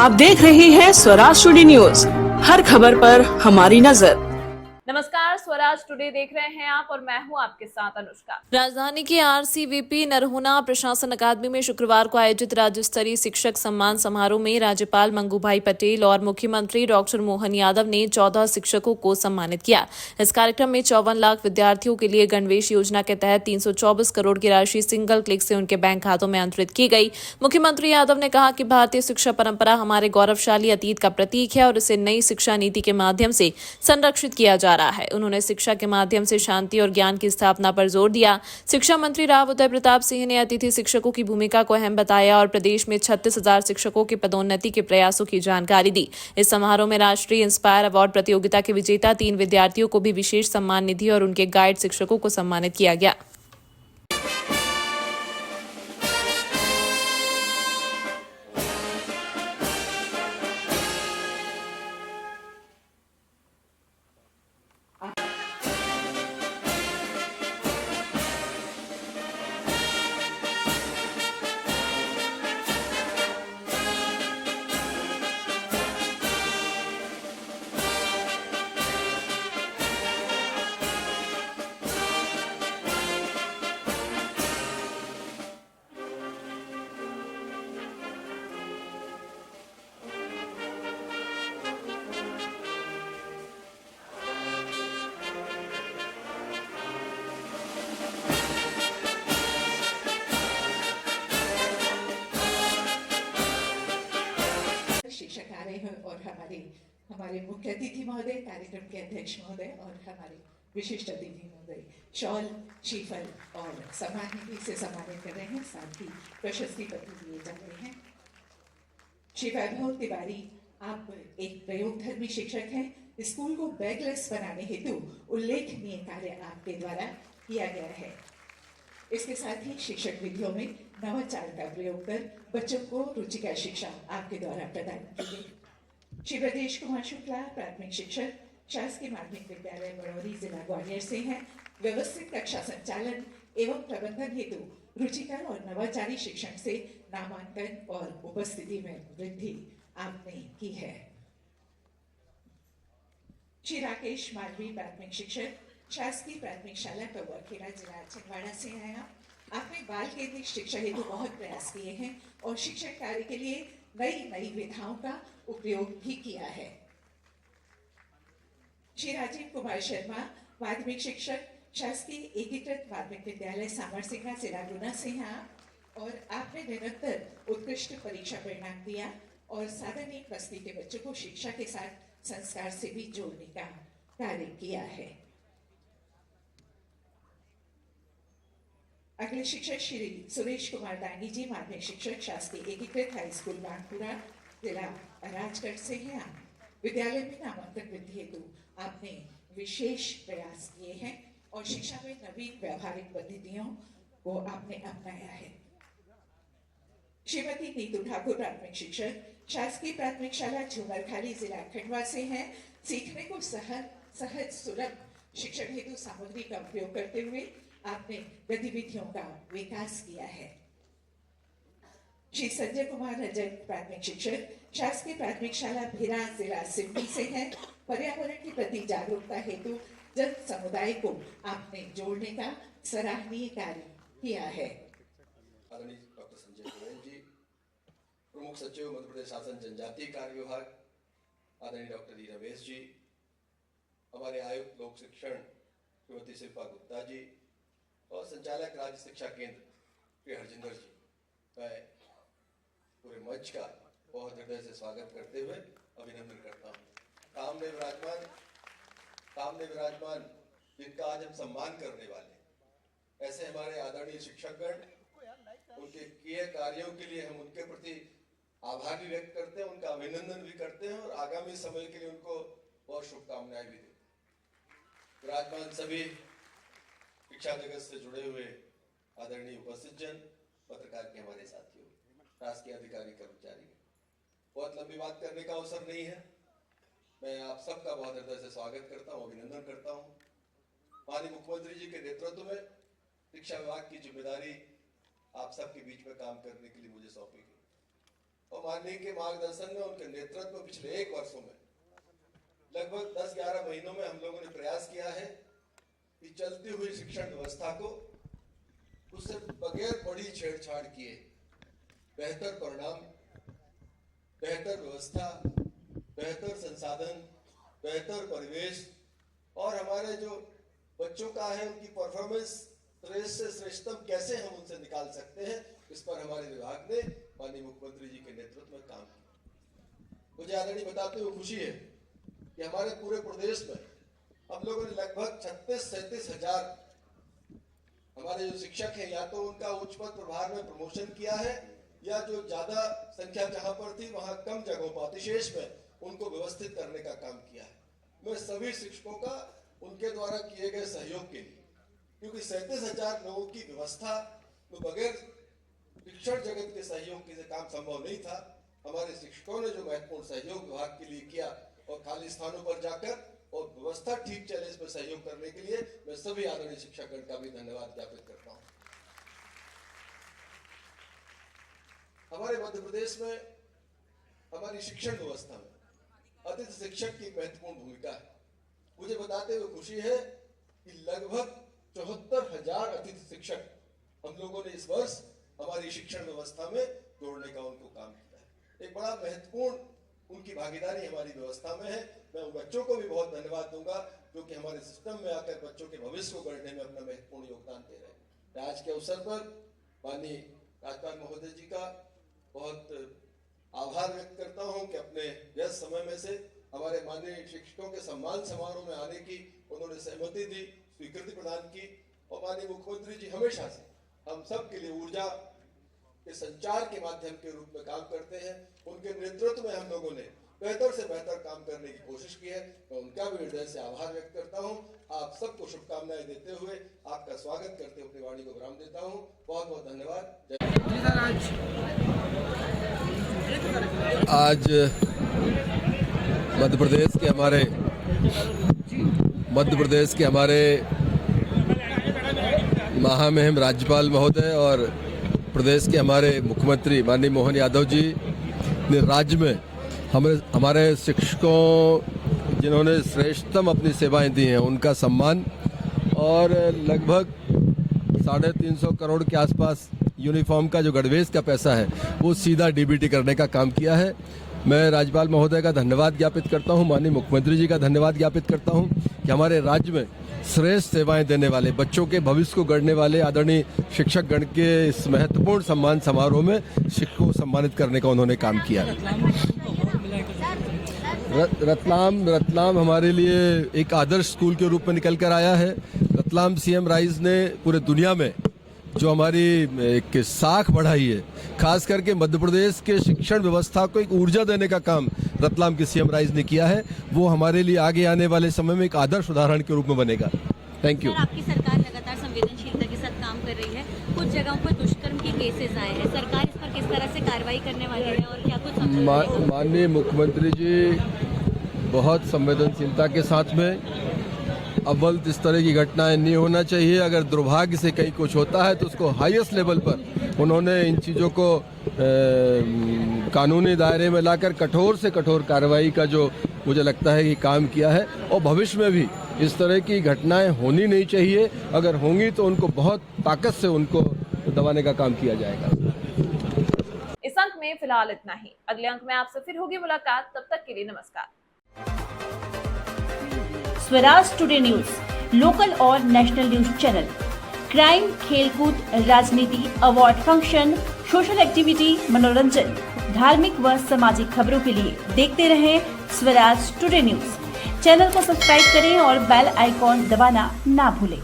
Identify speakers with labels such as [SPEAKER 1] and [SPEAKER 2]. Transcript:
[SPEAKER 1] आप देख रहे हैं स्वराज टुडे न्यूज, हर खबर पर हमारी नजर।
[SPEAKER 2] नमस्कार, स्वराज टुडे देख रहे हैं आप और मैं हूं आपके साथ अनुष्का।
[SPEAKER 3] राजधानी के आरसीवीपी नरहुना प्रशासन अकादमी में शुक्रवार को आयोजित राज्य स्तरीय शिक्षक सम्मान समारोह में राज्यपाल मंगूभाई पटेल और मुख्यमंत्री डॉक्टर मोहन यादव ने 14 शिक्षकों को सम्मानित किया। इस कार्यक्रम में 54 लाख विद्यार्थियों के लिए गणवेश योजना के तहत 324 करोड़ की राशि सिंगल क्लिक से उनके बैंक खातों में अंतरित की गई। मुख्यमंत्री यादव ने कहा कि भारतीय शिक्षा परंपरा हमारे गौरवशाली अतीत का प्रतीक है और इसे नई शिक्षा नीति के माध्यम से संरक्षित किया जा रहा है। उन्होंने शिक्षा के माध्यम से शांति और ज्ञान की स्थापना पर जोर दिया। शिक्षा मंत्री राव उदय प्रताप सिंह ने अतिथि शिक्षकों की भूमिका को अहम बताया और प्रदेश में 36,000 शिक्षकों की पदोन्नति के प्रयासों की जानकारी दी। इस समारोह में राष्ट्रीय इंस्पायर अवार्ड प्रतियोगिता के विजेता 3 विद्यार्थियों को भी विशेष सम्मान निधि और उनके गाइड शिक्षकों को सम्मानित किया गया।
[SPEAKER 4] शिक्षक आ रहे हैं और हमारे मुख्य अतिथि महोदय, कार्यक्रम के अध्यक्ष महोदय और हमारे विशिष्ट अतिथि महोदय शॉल, श्रीफल और सम्मान निधि से सम्मानित कर रहे हैं। साथ ही प्रशस्ति पत्र दिए जा रहे हैं। श्री वैभव तिवारी, आप एक प्रयोगधर्मी शिक्षक हैं। स्कूल को बैगलेस बनाने हेतु उल्लेखनीय कार्य आपके द्वारा किया गया है। इसके साथ ही शिक्षक विधियों में नवाचार का प्रयोग कर बच्चों को रुचिकर शिक्षा आपके द्वारा प्रदान की गई। श्री ब्रजेश कुमार शुक्ला, प्राथमिक शिक्षक, शासकीय माध्यमिक विद्यालय बड़ौरी, जिला ग्वालियर से हैं। व्यवस्थित कक्षा संचालन एवं प्रबंधन हेतु रुचिकर और नवाचारी शिक्षण से नामांकन और उपस्थिति में वृद्धि आपने की है। श्री राकेश मालवी, प्राथमिक शिक्षक, शासकीय प्राथमिक शाला कौवाखेड़ा, जिला छिंदवाड़ा से आया। आपने बाल केंद्रित शिक्षा हेतु बहुत प्रयास किए हैं और शिक्षक कार्य के लिए नई विधाओं का उपयोग भी किया है। श्री राजीव कुमार शर्मा, माध्यमिक शिक्षक, शासकीय एकीकृत माध्यमिक विद्यालय सामरसिंगा, जिला गुना से हैं और आपने निरंतर उत्कृष्ट परीक्षा परिणाम दिया और साधनिक बस्ती के बच्चों को शिक्षा के साथ संस्कार से भी जोड़ने का कार्य किया है। अगले शिक्षक श्री सुरेश कुमार दानी जी, माध्यमिक शिक्षक, शासकीय एकीकृत हाई स्कूल बांकुरा, जिला राजगढ़ से हैं। विद्यालय में नामांकन वृद्धि हेतु आपने विशेष प्रयास किए हैं और शिक्षा में नवीन व्यवहारिक पद्धतियों को आपने अपनाया है। श्रीमती नीतू ठाकुर, प्राथमिक शिक्षक, शासकीय प्राथमिक शाला झूमरखाली, जिला खंडवा से हैं। सीखने को सहज सुलभ शिक्षण हेतु सामग्री का उपयोग करते हुए आपने गतिविधियों का विकास किया है। श्री संजय कुमार रजक, प्राथमिक शिक्षक, शासकीय प्राथमिक शाला भिरा, जिला सिवनी से हैं। पर्यावरण के प्रति जागरूकता हेतु जन समुदाय को आपने जोड़ने का सराहनीय कार्य किया है।
[SPEAKER 5] आदरणीय डॉक्टर संजय गोयल जी, प्रमुख सचिव मध्य प्रदेश शासन जनजातीय कार्य विभाग, आदरणीय डॉक्टर ई रमेश जी, हमारे आयुक्त लोक शिक्षण श्रीमती शिल्पा गुप्ता जी और संचालक राज्य शिक्षा केंद्र श्री हरजिंदर जी, मैं पूरे मंच का बहुत हृदय से स्वागत करते हुए अभिनंदन करता हूँ। सामने विराजमान जिनका आज हम सम्मान करने वाले, ऐसे हमारे आदरणीय शिक्षकगण, उनके किए कार्यों के लिए हम उनके प्रति आभार भी व्यक्त करते हैं, उनका अभिनंदन भी करते हैं और आगामी समय के लिए उनको बहुत शुभकामनाएं भी देते हैं। विराजमान सभी शिक्षा जगत से जुड़े हुए आदरणीय उपस्थित जन, पत्रकार के हमारे साथियों, शासकीय अधिकारी, कर्मचारी, बहुत लंबी बात करने का अवसर नहीं है। मैं आप सबका बहुत हृदय से स्वागत करता हूँ, अभिनंदन करता हूँ। माननीय मुख्यमंत्री जी के नेतृत्व में शिक्षा विभाग की जिम्मेदारी आप सबके बीच में काम करने के लिए मुझे सौंपी गई और माननीय के मार्गदर्शन में, उनके नेतृत्व में पिछले 1 वर्षों में लगभग 10-11 महीनों में हम लोगों ने प्रयास किया है कि चलती हुई शिक्षण व्यवस्था को उससे बगैर बड़ी छेड़छाड़ किए बेहतर परिणाम, बेहतर व्यवस्था, बेहतर संसाधन, बेहतर परिवेश और हमारे जो बच्चों का है उनकी परफॉर्मेंस श्रेष्ठ से श्रेष्ठतम कैसे हम उनसे निकाल सकते हैं, इस पर हमारे विभाग ने माननीय मुख्यमंत्री जी के नेतृत्व में काम किया। मुझे आदरणीय बताते हुए खुशी है कि हमारे पूरे प्रदेश में हम लोगों ने लगभग 36-37 हजार हमारे जो शिक्षक हैं या तो उनका उच्च पद प्रभार में प्रमोशन किया है या जो ज्यादा संख्या जहां पर थी वहां कम जगहों पर अतिशेष में उनको व्यवस्थित करने का काम किया है। मैं सभी शिक्षकों का उनके द्वारा किए गए सहयोग के लिए, क्योंकि 37 हजार लोगों की व्यवस्था में बगैर शिक्षण जगत के सहयोग के काम संभव नहीं था। हमारे शिक्षकों ने जो महत्वपूर्ण सहयोग विभाग के लिए किया और खाली स्थानों पर जाकर और व्यवस्था ठीक चले इसमें सहयोग करने के लिए मैं सभी आदरणीय शिक्षकगण का भी धन्यवाद ज्ञापित करता हूं। हमारे मध्य प्रदेश में हमारी शिक्षण व्यवस्था में अतिथि शिक्षक की महत्वपूर्ण भूमिका है। मुझे बताते हुए खुशी है कि लगभग 74,000 अतिथि शिक्षक हम लोगों ने इस वर्ष हमारी शिक्षण व्यवस्था में जोड़ने का उनको काम किया है। एक बड़ा महत्वपूर्ण उनकी भागीदारी हमारी व्यवस्था में है। मैं उन बच्चों को भी बहुत धन्यवाद दूंगा जो कि हमारे सिस्टम में आकर बच्चों के भविष्य को गढ़ने में अपना महत्वपूर्ण योगदान दे रहे हैं। मैं आज के अवसर पर माननीय राज्यपाल महोदय जी का बहुत आभार व्यक्त करता हूं कि अपने व्यस्त समय में से हमारे माननीय शिक्षकों के सम्मान समारोह में आने की उन्होंने सहमति दी, स्वीकृति प्रदान की। और माननीय मुख्यमंत्री जी हमेशा से हम सब के लिए ऊर्जा के संचार के माध्यम के रूप में काम करते हैं। उनके नेतृत्व में हम लोगों ने बेहतर से बेहतर काम करने की कोशिश की है। मैं उनका भी हृदय से आभार व्यक्त करता हूं। आप सबको शुभकामनाएं देते हुए आपका स्वागत करते हुए अपनी वाणी को विराम देता हूं। बहुत बहुत धन्यवाद।
[SPEAKER 6] आज मध्य प्रदेश के हमारे महामहिम राज्यपाल महोदय और प्रदेश के हमारे मुख्यमंत्री माननीय मोहन यादव जी ने राज्य में हमारे शिक्षकों जिन्होंने श्रेष्ठतम अपनी सेवाएं दी हैं उनका सम्मान और लगभग 350 करोड़ के आसपास यूनिफॉर्म का जो गणवेश का पैसा है वो सीधा डीबीटी करने का काम किया है। मैं राज्यपाल महोदय का धन्यवाद ज्ञापित करता हूं, माननीय मुख्यमंत्री जी का धन्यवाद ज्ञापित करता हूं कि हमारे राज्य में श्रेष्ठ सेवाएं देने वाले, बच्चों के भविष्य को गढ़ने वाले आदरणीय शिक्षक गण के इस महत्वपूर्ण सम्मान समारोह में शिक्षकों को सम्मानित करने का उन्होंने काम किया। रतलाम हमारे लिए एक आदर्श स्कूल के रूप में निकल कर आया है। रतलाम सीएम राइज ने पूरे दुनिया में जो हमारी एक साख बढ़ाई है, खास करके मध्य प्रदेश के शिक्षण व्यवस्था को एक ऊर्जा देने का काम रतलाम के सीएम राइज ने किया है। वो हमारे लिए आगे आने वाले समय में एक आदर्श उदाहरण के रूप में बनेगा। Thank you.
[SPEAKER 7] आपकी सरकार लगातार संवेदनशीलता के साथ काम कर रही है। कुछ जगहों पर दुष्कर्म के केसेस आए हैं, सरकार इस पर किस तरह से कार्रवाई करने वाली है और क्या कुछ
[SPEAKER 6] माननीय मुख्यमंत्री जी बहुत संवेदनशीलता के साथ में, अव्वल इस तरह की घटनाएं नहीं होना चाहिए। अगर दुर्भाग्य से कहीं कुछ होता है तो उसको हाईएस्ट लेवल पर उन्होंने इन चीज़ों को कानूनी दायरे में लाकर कठोर से कठोर कार्रवाई का जो मुझे लगता है कि काम किया है। और भविष्य में भी इस तरह की घटनाएं होनी नहीं चाहिए। अगर होंगी तो उनको बहुत ताकत से उनको दबाने का काम किया जाएगा।
[SPEAKER 2] इस अंक में फिलहाल इतना ही। अगले अंक में आपसे फिर होगी मुलाकात। तब तक के लिए नमस्कार।
[SPEAKER 8] स्वराज टुडे न्यूज, लोकल और नेशनल न्यूज चैनल, क्राइम, खेलकूद, राजनीति, अवार्ड फंक्शन, सोशल एक्टिविटी, मनोरंजन, धार्मिक व सामाजिक खबरों के लिए देखते रहें स्वराज टुडे न्यूज। चैनल को सब्सक्राइब करें और बेल आइकॉन दबाना ना भूलें।